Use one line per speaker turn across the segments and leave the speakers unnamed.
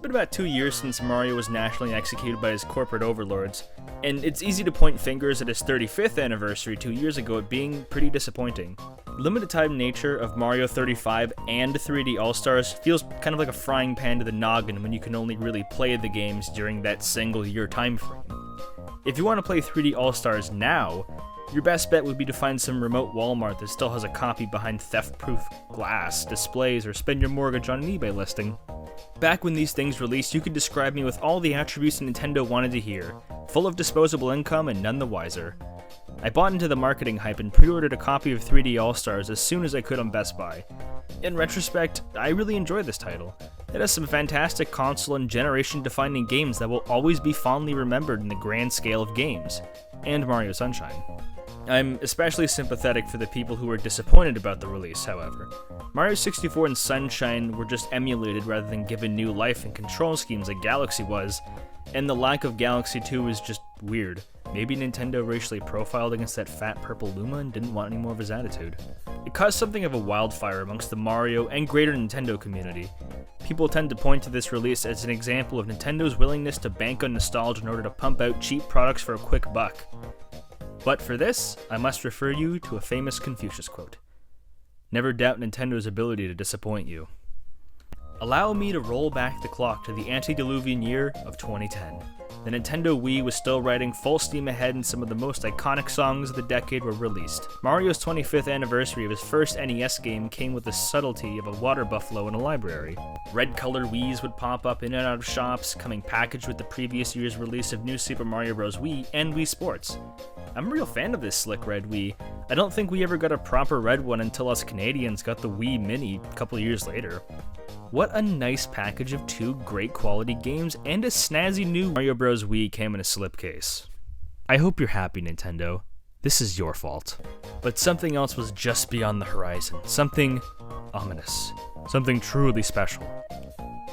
been about 2 years since Mario was nationally executed by his corporate overlords, and it's easy to point fingers at his 35th anniversary 2 years ago at being pretty disappointing. The limited time nature of Mario 35 and 3D All-Stars feels kind of like a frying pan to the noggin when you can only really play the games during that single year time frame. If you want to play 3D All-Stars now, your best bet would be to find some remote Walmart that still has a copy behind theft-proof glass, displays, or spend your mortgage on an eBay listing. Back when these things released, you could describe me with all the attributes Nintendo wanted to hear, full of disposable income and none the wiser. I bought into the marketing hype and pre-ordered a copy of 3D All-Stars as soon as I could on Best Buy. In retrospect, I really enjoy this title. It has some fantastic console and generation-defining games that will always be fondly remembered in the grand scale of games, and Mario Sunshine. I'm especially sympathetic for the people who were disappointed about the release, however. Mario 64 and Sunshine were just emulated rather than given new life and control schemes like Galaxy was, and the lack of Galaxy 2 is just weird. Maybe Nintendo racially profiled against that fat purple Luma and didn't want any more of his attitude. It caused something of a wildfire amongst the Mario and greater Nintendo community. People tend to point to this release as an example of Nintendo's willingness to bank on nostalgia in order to pump out cheap products for a quick buck. But for this, I must refer you to a famous Confucius quote. Never doubt Nintendo's ability to disappoint you. Allow me to roll back the clock to the antediluvian year of 2010. The Nintendo Wii was still riding full steam ahead and some of the most iconic songs of the decade were released. Mario's 25th anniversary of his first NES game came with the subtlety of a water buffalo in a library. Red-colored Wiis would pop up in and out of shops, coming packaged with the previous year's release of New Super Mario Bros. Wii and Wii Sports. I'm a real fan of this slick red Wii. I don't think we ever got a proper red one until us Canadians got the Wii Mini a couple years later. What a nice package of two great quality games and a snazzy new Mario Bros. Wii came in a slipcase. I hope you're happy, Nintendo. This is your fault. But something else was just beyond the horizon. Something ominous. Something truly special.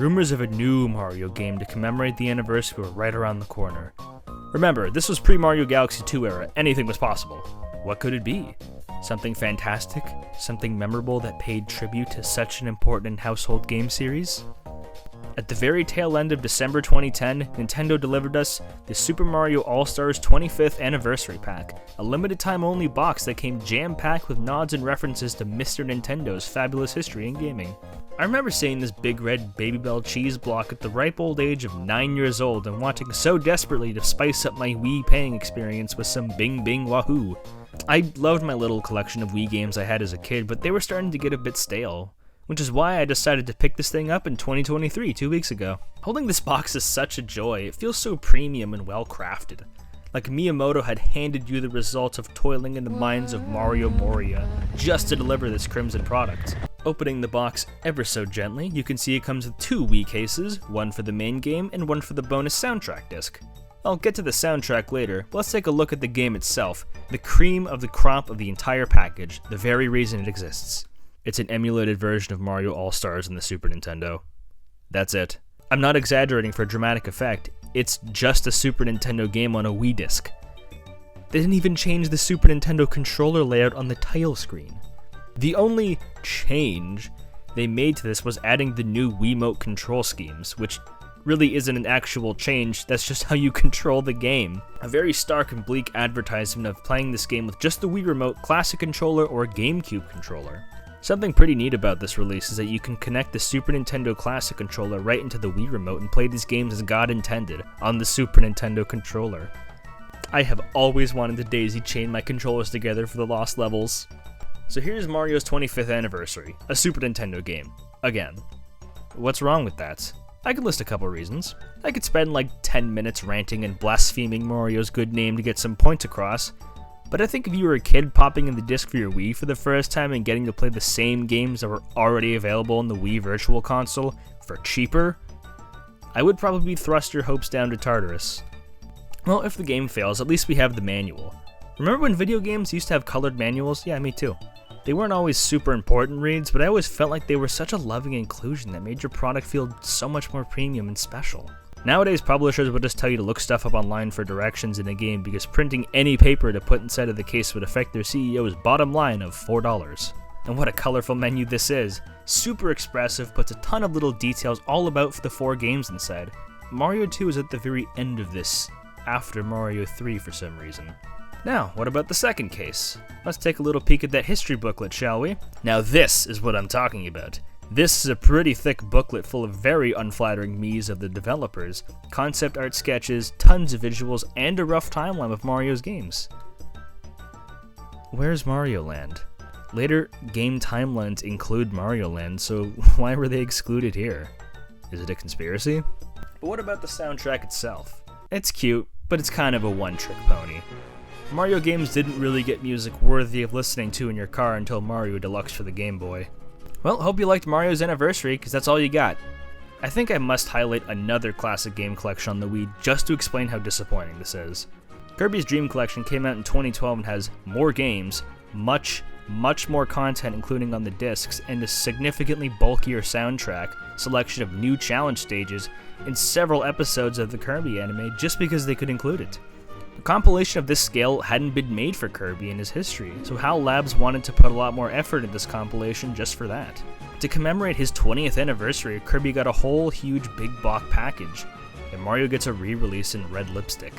Rumors of a new Mario game to commemorate the anniversary were right around the corner. Remember, this was pre-Mario Galaxy 2 era. Anything was possible. What could it be? Something fantastic? Something memorable that paid tribute to such an important household game series? At the very tail end of December 2010, Nintendo delivered us the Super Mario All-Stars 25th Anniversary Pack, a limited-time-only box that came jam-packed with nods and references to Mr. Nintendo's fabulous history in gaming. I remember seeing this big red Baby Bell cheese block at the ripe old age of 9 years old and wanting so desperately to spice up my Wii paying experience with some Bing Bing Wahoo. I loved my little collection of Wii games I had as a kid, but they were starting to get a bit stale, which is why I decided to pick this thing up in 2023, 2 weeks ago. Holding this box is such a joy. It feels so premium and well crafted. Like Miyamoto had handed you the results of toiling in the mines of Mario Moria just to deliver this crimson product. Opening the box ever so gently, you can see it comes with two Wii cases, one for the main game and one for the bonus soundtrack disc. I'll get to the soundtrack later, but let's take a look at the game itself, the cream of the crop of the entire package, the very reason it exists. It's an emulated version of Mario All-Stars in the Super Nintendo. That's it. I'm not exaggerating for dramatic effect, it's just a Super Nintendo game on a Wii disc. They didn't even change the Super Nintendo controller layout on the title screen. The only change they made to this was adding the new Wiimote control schemes, which really isn't an actual change, that's just how you control the game. A very stark and bleak advertisement of playing this game with just the Wii Remote, Classic Controller, or GameCube controller. Something pretty neat about this release is that you can connect the Super Nintendo Classic Controller right into the Wii Remote and play these games as God intended, on the Super Nintendo controller. I have always wanted to daisy chain my controllers together for the lost levels. So here's Mario's 25th anniversary, a Super Nintendo game. Again. What's wrong with that? I could list a couple reasons. I could spend like 10 minutes ranting and blaspheming Mario's good name to get some points across, but I think if you were a kid popping in the disc for your Wii for the first time and getting to play the same games that were already available on the Wii Virtual Console for cheaper, I would probably thrust your hopes down to Tartarus. Well, if the game fails, at least we have the manual. Remember when video games used to have colored manuals? Yeah, me too. They weren't always super important reads, but I always felt like they were such a loving inclusion that made your product feel so much more premium and special. Nowadays, publishers would just tell you to look stuff up online for directions in a game because printing any paper to put inside of the case would affect their CEO's bottom line of $4. And what a colorful menu this is. Super expressive, puts a ton of little details all about the 4 games inside. Mario 2 is at the very end of this, after Mario 3 for some reason. Now, what about the second case? Let's take a little peek at that history booklet, shall we? Now this is what I'm talking about. This is a pretty thick booklet full of very unflattering me's of the developers, concept art sketches, tons of visuals, and a rough timeline of Mario's games. Where's Mario Land? Later game timelines include Mario Land, so why were they excluded here? Is it a conspiracy? But what about the soundtrack itself? It's cute, but it's kind of a one-trick pony. Mario games didn't really get music worthy of listening to in your car until Mario Deluxe for the Game Boy. Well, hope you liked Mario's Anniversary, because that's all you got. I think I must highlight another classic game collection on the Wii just to explain how disappointing this is. Kirby's Dream Collection came out in 2012 and has more games, much more content including on the discs, and a significantly bulkier soundtrack, selection of new challenge stages, and several episodes of the Kirby anime just because they could include it. A compilation of this scale hadn't been made for Kirby in his history, so HAL Labs wanted to put a lot more effort into this compilation just for that. To commemorate his 20th anniversary, Kirby got a whole huge big block package, and Mario gets a re-release in red lipstick.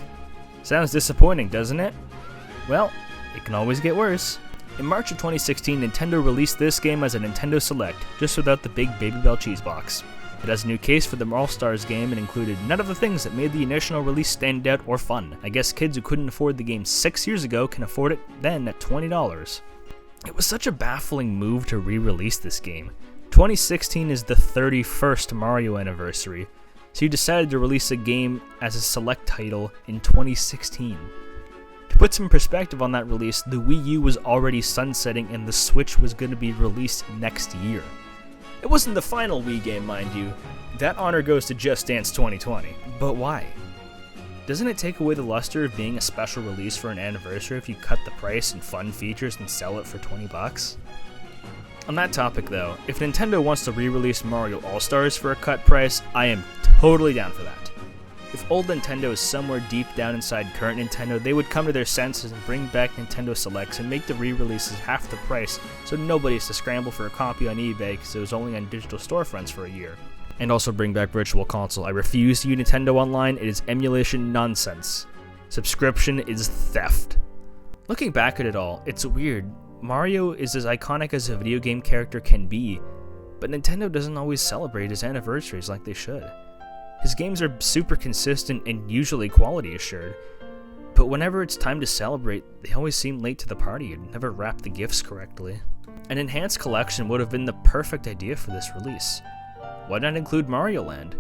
Sounds disappointing, doesn't it? Well, it can always get worse. In March of 2016, Nintendo released this game as a Nintendo Select, just without the big Babybel cheese box. It has a new case for the All-Stars game and included none of the things that made the initial release stand out or fun. I guess kids who couldn't afford the game 6 years ago can afford it then at $20. It was such a baffling move to re-release this game. 2016 is the 31st Mario anniversary, so you decided to release a game as a select title in 2016. To put some perspective on that release, the Wii U was already sunsetting and the Switch was going to be released next year. It wasn't the final Wii game, mind you. That honor goes to Just Dance 2020. But why? Doesn't it take away the luster of being a special release for an anniversary if you cut the price and fun features and sell it for $20? On that topic though, if Nintendo wants to re-release Mario All-Stars for a cut price, I am totally down for that. If old Nintendo is somewhere deep down inside current Nintendo, they would come to their senses and bring back Nintendo Selects and make the re-releases half the price so nobody has to scramble for a copy on eBay because it was only on digital storefronts for a year. And also bring back Virtual Console. I refuse to use Nintendo Online, it is emulation nonsense. Subscription is theft. Looking back at it all, it's weird. Mario is as iconic as a video game character can be, but Nintendo doesn't always celebrate his anniversaries like they should. His games are super consistent and usually quality assured, but whenever it's time to celebrate, they always seem late to the party and never wrap the gifts correctly. An enhanced collection would have been the perfect idea for this release. Why not include Mario Land?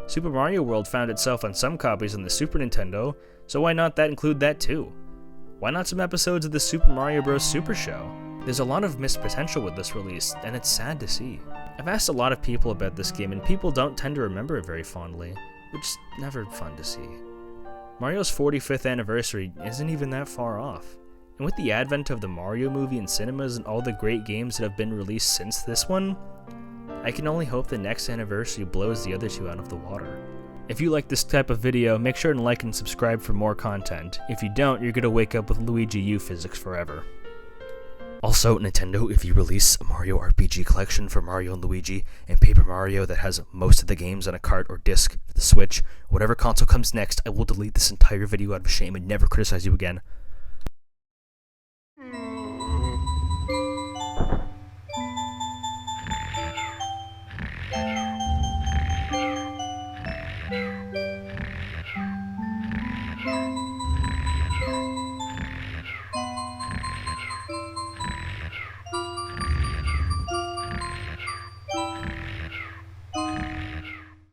Super Mario World found itself on some copies on the Super Nintendo, so why not include that too? Why not some episodes of the Super Mario Bros. Super Show? There's a lot of missed potential with this release, and it's sad to see. I've asked a lot of people about this game, and people don't tend to remember it very fondly, which is never fun to see. Mario's 45th anniversary isn't even that far off, and with the advent of the Mario movie in cinemas and all the great games that have been released since this one, I can only hope the next anniversary blows the other two out of the water. If you like this type of video, make sure to like and subscribe for more content. If you don't, you're gonna wake up with Luigi U physics forever. Also, Nintendo, if you release a Mario RPG collection for Mario and Luigi, and Paper Mario that has most of the games on a cart or disc for the Switch, whatever console comes next, I will delete this entire video out of shame and never criticize you again.